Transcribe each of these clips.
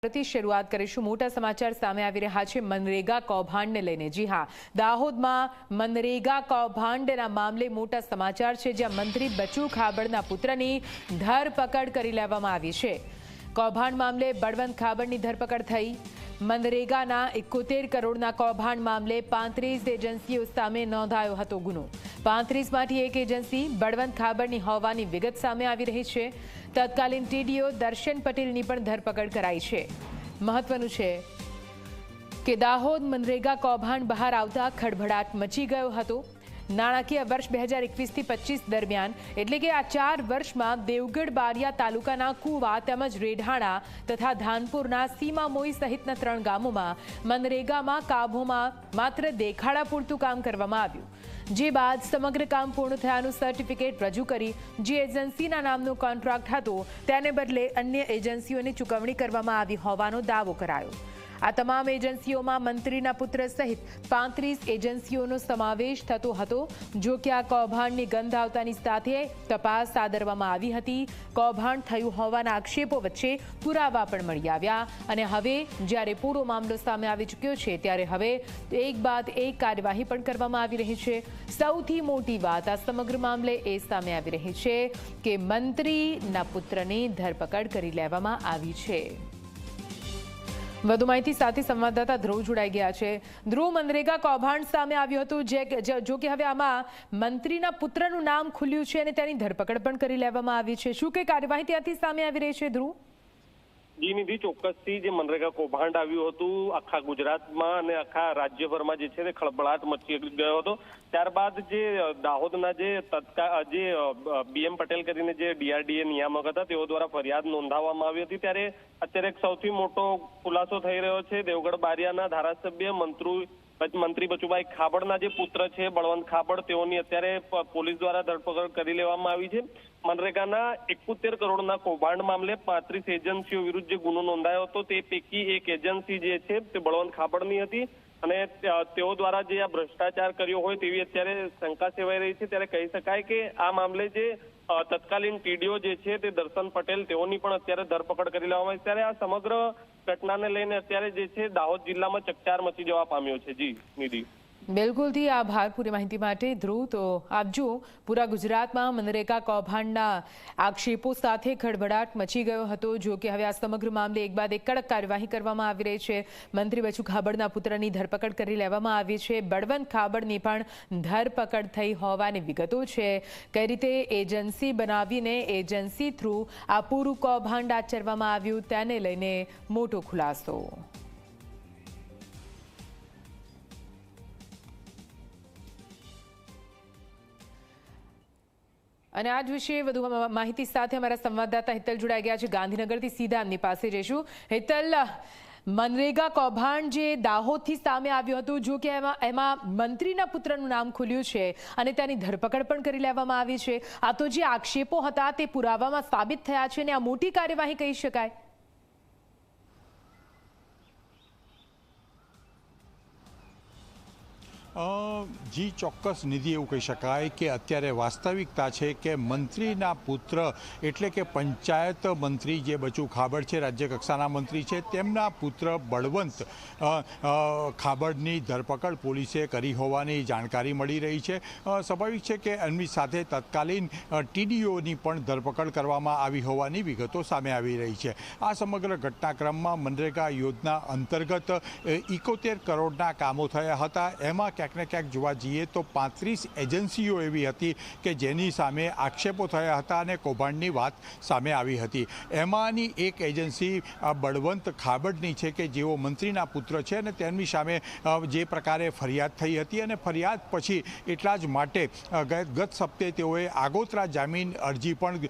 થી શરૂઆત કરીશું। મોટા સમાચાર સામે આવી રહ્યા છે મનરેગા કૌભાંડને લઈને। જી હા, દાહોદમાં મનરેગા કૌભાંડના મામલે મોટા સમાચાર છે, જ્યાં મંત્રી બચુ ખાબડના પુત્રની ધરપકડ કરી લેવામાં આવી છે। કૌભાંડ મામલે બળવંત ખાબડની ધરપકડ થઈ। મનરેગાના 71 કરોડના કૌભાંડ મામલે 35 એજન્સીઓ સામે નોંધાયો હતો ગુનો। 35માંથી એક એજન્સી બળવંત ખાબડની હોવાની વિગત સામે આવી રહી છે। તત્કાલીન ટીડીઓ દર્શન પટેલની પણ ધરપકડ કરાઈ છે। મહત્વનું છે કે દાહોદ મનરેગા કૌભાંડ બહાર આવતા ખળભળાટ મચી ગયો હતો। નાણાકીય વર્ષ 2021થી 25 દરમિયાન એટલે કે આ 4 વર્ષમાં દેવગઢ બારિયા તાલુકાના કુવા તેમજ રેઢાણા તથા ધાનપુરના સીમામોઈ સહિતના 3 ગામોમાં મનરેગામાં કાબૂમાં માત્ર દેખાડા પૂરતું કામ કરવામાં આવ્યું। જે બાદ સમગ્ર કામ પૂર્ણ થયાનું સર્ટિફિકેટ રજૂ કરી જે એજન્સીના નામનો કોન્ટ્રાક્ટ હતો તેને બદલે અન્ય એજન્સીઓને ચૂકવણી કરવામાં આવી હોવાનો દાવો કરાયો। આ તમામ એજન્સીઓમાં મંત્રીના પુત્ર સહિત 35 એજન્સીઓનો સમાવેશ થતો હતો। જો કે આ કૌભાંડની ગંધ આવતાની સાથે તપાસ આદરવામાં આવી હતી। કૌભાંડ થયું હોવાના આક્ષેપો વચ્ચે પુરાવા પણ મળી આવ્યા અને હવે જ્યારે પૂરો મામલો સામે આવી ચૂક્યો છે ત્યારે હવે એક બાદ એક કાર્યવાહી પણ કરવામાં આવી રહી છે। સૌથી મોટી વાત આ સમગ્ર મામલે એ સામે આવી રહી છે કે મંત્રીના પુત્રની ધરપકડ કરી લેવામાં આવી છે। વધુ માહિતી સાથે સંવાદદાતા ધ્રુવ જોડાઈ ગયા છે। ધ્રુવ, મનરેગા કૌભાંડ સામે આવ્યું હતું, જો કે હવે આમાં મંત્રીના પુત્રનું નામ ખુલ્યું છે અને તેની ધરપકડ પણ કરી લેવામાં આવી છે। શું કઈ કાર્યવાહી ત્યાંથી સામે આવી રહી છે ધ્રુવ? જી નિધિ, ચોક્કસથી જે મનરેગા કૌભાંડ આવ્યું હતું આખા ગુજરાતમાં અને આખા રાજ્યભરમાં જે છે તે ખળભળાટ મચી ગયો હતો। ત્યારબાદ જે દાહોદના જે BM પટેલ કરીને જે DRDA નિયામક હતા તેઓ દ્વારા ફરિયાદ નોંધાવવામાં આવી હતી। ત્યારે અત્યારે એક સૌથી મોટો ખુલાસો થઈ રહ્યો છે। દેવગઢ બારિયાના ધારાસભ્ય મંત્રી બચુભાઈ ખાબડના જે પુત્ર છે બળવંત ખાબડ, તેઓની અત્યારે પોલીસ દ્વારા ધરપકડ કરી લેવામાં આવી છે। મનરેગાના 71 કરોડના કૌભાંડ મામલે 35 એજન્સીઓ વિરુદ્ધ જે ગુનો નોંધાયો હતો તે પૈકી એક એજન્સી જે છે તે બળવંત ખાબડની હતી અને તેઓ દ્વારા જે આ ભ્રષ્ટાચાર કર્યો હોય તેવી અત્યારે શંકા સેવાઈ રહી છે। ત્યારે કહી શકાય કે આ મામલે જે તત્કાલીન ટીડીઓ જે છે તે દર્શન પટેલ, તેઓની પણ અત્યારે ધરપકડ કરી લેવામાં આવી। ત્યારે આ સમગ્ર ઘટનાને લઈને અત્યારે જે છે દાહોદ જિલ્લામાં ચકચાર મચી જવા પામ્યો છે। જી નિધિ, બિલકુલથી આભાર પૂરી માહિતી માટે ધ્રુવ। તો આપ જુઓ, પૂરા ગુજરાતમાં મનરેગા કૌભાંડના આક્ષેપો સાથે ખળભળાટ મચી ગયો હતો। જો કે હવે આ સમગ્ર મામલે એક બાદ એક કડક કાર્યવાહી કરવામાં આવી રહી છે। મંત્રી બચુ ખાબડના પુત્રની ધરપકડ કરી લેવામાં આવી છે। બળવંત ખાબડની પણ ધરપકડ થઈ હોવાની વિગતો છે। કઈ રીતે એજન્સી બનાવીને એજન્સી થ્રુ આ પૂરું કૌભાંડ આચરવામાં આવ્યું તેને લઈને મોટો ખુલાસો। અને આજ વિશે વધુ માહિતી સાથે અમારા સંવાદદાતા હિતલ જોડાઈ ગયા છે ગાંધીનગરથી। સીધા એમની પાસે જઈશું। હિતલ, મનરેગા કૌભાંડ જે દાહોદથી સામે આવ્યું હતું, જો કે એમાં મંત્રીના પુત્રનું નામ ખુલ્યું છે અને તેની ધરપકડ પણ કરી લેવામાં આવી છે। આ તો જે આક્ષેપો હતા તે પુરાવામાં સાબિત થયા છે અને આ મોટી કાર્યવાહી કહી શકાય। જી ચોક્કસ નિધિ, એવું કહી શકાય કે અત્યારે વાસ્તવિકતા છે કે મંત્રીના પુત્ર એટલે કે પંચાયત મંત્રી જે બચુ ખાબડ છે, રાજ્ય કક્ષાના મંત્રી છે, તેમના પુત્ર બળવંત ખાબડની ધરપકડ પોલીસે કરી હોવાની જાણકારી મળી રહી છે। સ્વાભાવિક છે કે એમની સાથે તત્કાલીન ટીડીઓની પણ ધરપકડ કરવામાં આવી હોવાની વિગતો સામે આવી રહી છે। આ સમગ્ર ઘટનાક્રમમાં મનરેગા યોજના અંતર્ગત 71 કરોડના કામો થયા હતા। એમાં ક્યાંક ને ક્યાંક જોવા જઈએ તો 35 એજન્સીઓ એવી હતી કે જેની સામે આક્ષેપો થયા હતા અને કૌભાંડની વાત સામે આવી હતી। એમાંની એક એજન્સી બળવંત ખાબડની છે કે જેઓ મંત્રીના પુત્ર છે અને તેમની સામે જે પ્રકારે ફરિયાદ થઈ હતી અને ફરિયાદ પછી એટલા જ માટે ગત સપ્તાહે તેઓએ આગોતરા જામીન અરજી પણ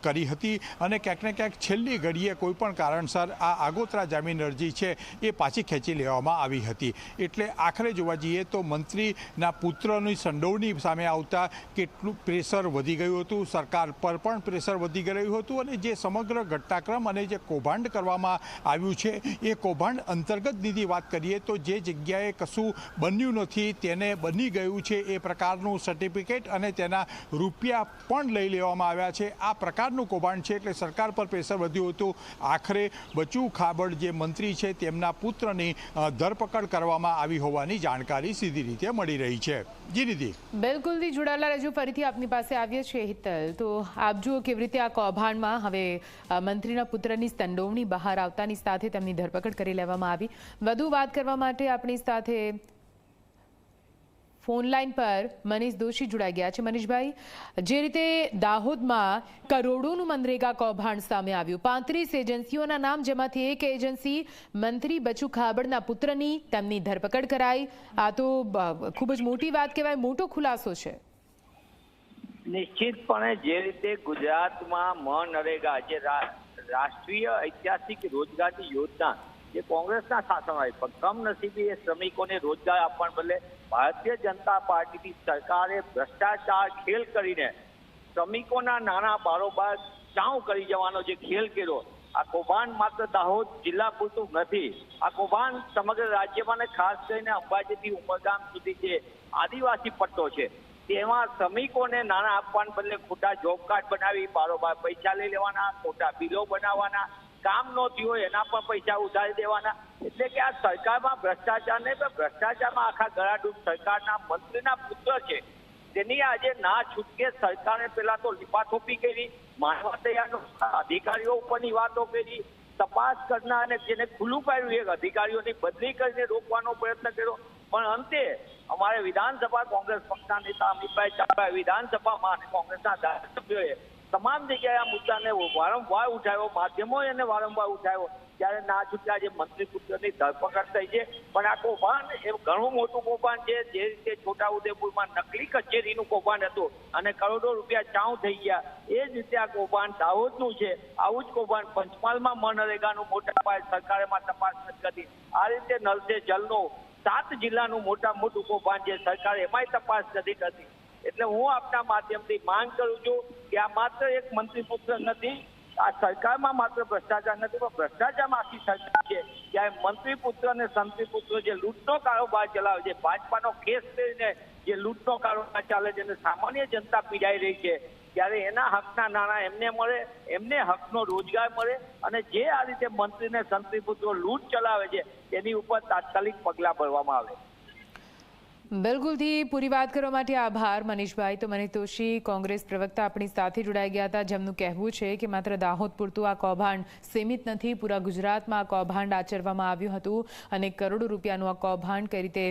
કરી હતી અને ક્યાંક ને ક્યાંક છેલ્લી ઘડીએ કોઈપણ કારણસર આ આગોતરા જામીન અરજી છે એ પાછી ખેંચી લેવામાં આવી હતી। એટલે આખરે જોવા જઈએ તો મંત્રીના પુત્રની સંડોવણી સામે આવતા કેટલું પ્રેશર વધી ગયું હતું, સરકાર પર પણ પ્રેશર વધી ગયું હતું અને જે સમગ્ર ઘટનાક્રમ અને જે કૌભાંડ કરવામાં આવ્યું છે એ કૌભાંડ અંતર્ગતની વાત કરીએ તો જે જગ્યાએ કશું બન્યું નથી તેને બની ગયું છે એ પ્રકારનું સર્ટિફિકેટ અને તેના રૂપિયા પણ લઈ લેવામાં આવ્યા છે. આ પ્રકારનું કૌભાંડ છે એટલે સરકાર પર પ્રેશર વધ્યું હતું. આખરે બચુ ખાબડ જે મંત્રી છે તેમના પુત્રની ધરપકડ કરવામાં આવી હોવાની જાણકારી સીધી રીતે મળી રહી છે. જી નિધિ. બિલકુલ જી, જોડાયેલા રજૂ ફરીથી આપની પાસે આવીએ છીએ હિતલ. તો આપ જુઓ કેવી રીતે આ કૌભાંડમાં હવે મંત્રીના પુત્રની સંડોવણી બહાર આવતાની સાથે તેમની ધરપકડ કરી લેવામાં આવી. વધુ વાત કરવા માટે આપણી સાથે ફોન લાઈન પર મનીષ દોશી જોડાઈ ગયા છે. મનીષભાઈ, જે રીતે દાહોદમાં કરોડોનું મનરેગા કૌભાંડ સામે આવ્યું, 35 એજન્સીઓના નામ, જેમાંથી એક એજન્સી મંત્રી બચુ ખાબડના પુત્રની, તેમની ધરપકડ કરાઈ. આ તો ખૂબ જ મોટી વાત કહેવાય, મોટો ખુલાસો છે. નિશ્ચિતપણે જે રીતે ગુજરાતમાં મનરેગા જે રાષ્ટ્રીય ઐતિહાસિક રોજગારની યોજના જે કોંગ્રેસના શાસન આવી, પણ કમનસીબી એ શ્રમિકોને રોજગાર આપવાને બદલે ભારતીય જનતા પાર્ટીની સરકારે ભ્રષ્ટાચાર ખેલ કરીને શ્રમિકોના નાના બારોબાર ચાઉ કરી જવાનો જે ખેલ કર્યો, આ કૌભાંડ માત્ર દાહોદ જિલ્લા પૂરતું નથી. આ કૌભાંડ સમગ્ર રાજ્યમાં ને ખાસ કરીને અંબાજીથી ઉમરગામ સુધી જે આદિવાસી પટ્ટો છે તેમાં શ્રમિકોને નાણાં આપવાને બદલે ખોટા જોબ કાર્ડ બનાવી બારોબાર પૈસા લઈ લેવાના, ખોટા બિલો બનાવવાના, કામ ન થયું હોય એના પણ પૈસા ઉધારી દેવાના. એટલે કે આ સરકારમાં ભ્રષ્ટાચાર નહીં પણ ભ્રષ્ટાચારમાં આખા ગળાડૂબ સરકારના મંત્રીના પુત્ર છે તેની આજે ના છૂટકે સરકારે પેલા તો લીપાથોપી કરી, માનવા તૈયાર અધિકારીઓ ઉપરની વાતો કરી, તપાસ કરનાર અને જેને ખુલ્લું પાડ્યું એક અધિકારીઓની બદલી કરીને રોકવાનો પ્રયત્ન કર્યો. પણ અંતે અમારે વિધાનસભા કોંગ્રેસ પક્ષના નેતા અમિતભાઈ ચાવડા વિધાનસભામાં અને કોંગ્રેસના ધારાસભ્યોએ તમામ જગ્યાએ આ મુદ્દાને વારંવાર ઉઠાવ્યો, માધ્યમોએ એને વારંવાર ઉઠાવ્યો. ત્યારે ના છૂટકા જે મંત્રી પુત્રની ધરપકડ થઈ છે. પણ આ કૌભાંડ એ ઘણું મોટું કૌભાંડ છે. જે રીતે છોટાઉદેપુરમાં નકલી કચેરીનું કૌભાંડ હતું અને કરોડો રૂપિયા ચાઉ થઈ ગયા, એ જ રીતે આ કૌભાંડ દાહોદનું છે. આવું જ કૌભાંડ પંચમહાલમાં મનરેગાનું મોટા પાયે સરકારેમાં તપાસ નથી કરી. આ રીતે નલ સે જલનો 7 જિલ્લાનું મોટું કૌભાંડ છે, સરકારે એમાંય તપાસ નથી કરતી. એટલે હું આપના માધ્યમથી માંગ કરું છું કે આ માત્ર એક મંત્રી પુત્ર નથી, આ સરકારમાં માત્ર ભ્રષ્ટાચાર નથી પણ ભ્રષ્ટાચારમાં આખી સરકાર છે. ત્યારે મંત્રી પુત્ર અને સંત્રી પુત્ર જે લૂંટનો કારોબાર ચલાવે છે, ભાજપાનો કેસ કરીને જે લૂંટનો કારોબાર ચાલે છે અને સામાન્ય જનતા પીડાઈ રહી છે, ત્યારે એના હકના નાણાં એમને મળે, એમને હકનો રોજગાર મળે અને જે આ રીતે મંત્રી ને સંત્રી પુત્રો લૂંટ ચલાવે છે તેની ઉપર તાત્કાલિક પગલાં ભરવામાં આવે. બિલકુલથી પૂરી વાત કરવા માટે આભાર મનીષભાઈ. તો મનીષ દોશી કોંગ્રેસ પ્રવક્તા આપણી સાથે જોડાઈ ગયા હતા, જેમનું કહેવું છે કે માત્ર દાહોદ પૂરતું આ કૌભાંડ સીમિત નથી, પૂરા ગુજરાતમાં આ કૌભાંડ આચરવામાં આવ્યું હતું અને કરોડો રૂપિયાનું આ કૌભાંડ કઈ રીતે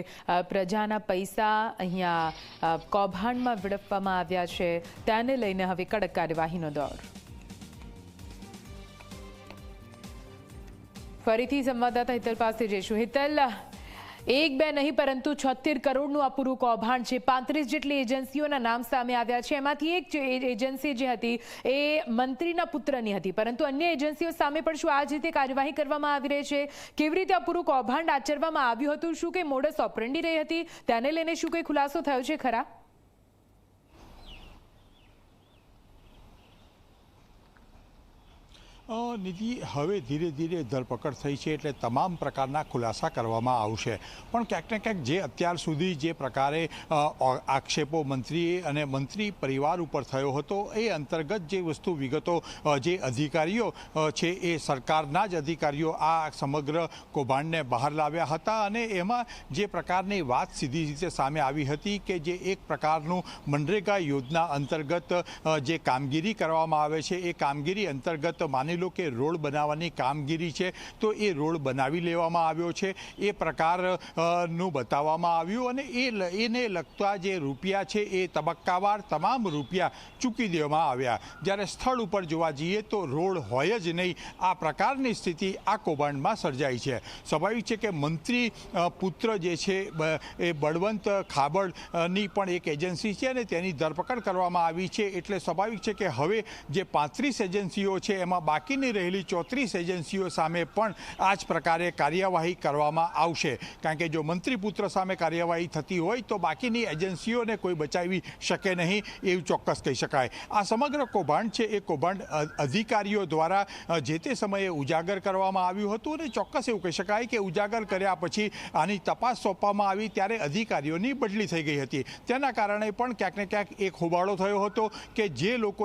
પ્રજાના પૈસા અહીંયા કૌભાંડમાં વેડફવામાં આવ્યા છે તેને લઈને હવે કડક કાર્યવાહીનો દોર. ફરીથી સંવાદદાતા હિતલ પાસે જઈશું. હિતલ, એક બે નહીં પરંતુ 76 કરોડનું આ પૂરું કૌભાંડ છે. 35 જેટલી એજન્સીઓના નામ સામે આવ્યા છે. એમાંથી એક એજન્સી જે હતી એ મંત્રીના પુત્રની હતી, પરંતુ અન્ય એજન્સીઓ સામે પણ શું આ જ રીતે કાર્યવાહી કરવામાં આવી રહી છે? કેવી રીતે આ પૂરું કૌભાંડ આચરવામાં આવ્યું હતું? શું કંઈ મોડસ ઓપરેન્ડી રહી હતી? તેને લઈને શું કંઈ ખુલાસો થયો છે ખરા? નિધિ, હવે ધીરે ધીરે ધરપકડ થઈ છે એટલે તમામ પ્રકારના ખુલાસા કરવામાં આવશે. પણ ક્યાંક ને ક્યાંક જે અત્યાર સુધી જે પ્રકારે આક્ષેપો મંત્રી અને મંત્રી પરિવાર ઉપર થયો હતો એ અંતર્ગત જે વસ્તુ વિગતો જે અધિકારીઓ છે એ સરકારના જ અધિકારીઓ આ સમગ્ર કૌભાંડને બહાર લાવ્યા હતા અને એમાં જે પ્રકારની વાત સીધી રીતે સામે આવી હતી કે જે એક પ્રકારનું મનરેગા યોજના અંતર્ગત જે કામગીરી કરવામાં આવે છે એ કામગીરી અંતર્ગત માની લો કે રોડ બનાવવાની કામગીરી છે તો એ રોડ બનાવી લેવામાં આવ્યો છે એ પ્રકારનું બતાવવામાં આવ્યું અને એને લગતા જે રૂપિયા છે એ તબક્કાવાર તમામ રૂપિયા ચૂકી દેવામાં આવ્યા. જ્યારે સ્થળ ઉપર જોવા જઈએ તો રોડ હોય જ નહીં, આ પ્રકારની સ્થિતિ આ કૌભાંડમાં સર્જાઈ છે. સ્વાભાવિક છે કે મંત્રી પુત્ર જે છે એ બળવંત ખાબડની પણ એક એજન્સી છે અને તેની ધરપકડ કરવામાં આવી છે. એટલે સ્વાભાવિક છે કે હવે જે 35 એજન્સીઓ છે એમાં બાકી બાકીની રહેલી 34 એજન્સીઓ સામે પણ આ જ પ્રકારે કાર્યવાહી કરવામાં આવશે, કારણ કે જો મંત્રી પુત્ર સામે કાર્યવાહી થતી હોય તો બાકીની એજન્સીઓને કોઈ બચાવી શકે નહીં એવું ચોક્કસ કહી શકાય. આ સમગ્ર કૌભાંડ છે એ કૌભાંડ અધિકારીઓ દ્વારા જે તે સમયે ઉજાગર કરવામાં આવ્યું હતું અને ચોક્કસ એવું કહી શકાય કે ઉજાગર કર્યા પછી આની તપાસ સોંપવામાં આવી ત્યારે અધિકારીઓની બદલી થઈ ગઈ હતી. તેના કારણે પણ ક્યાંક ને ક્યાંક એક હોબાળો થયો હતો કે જે લોકો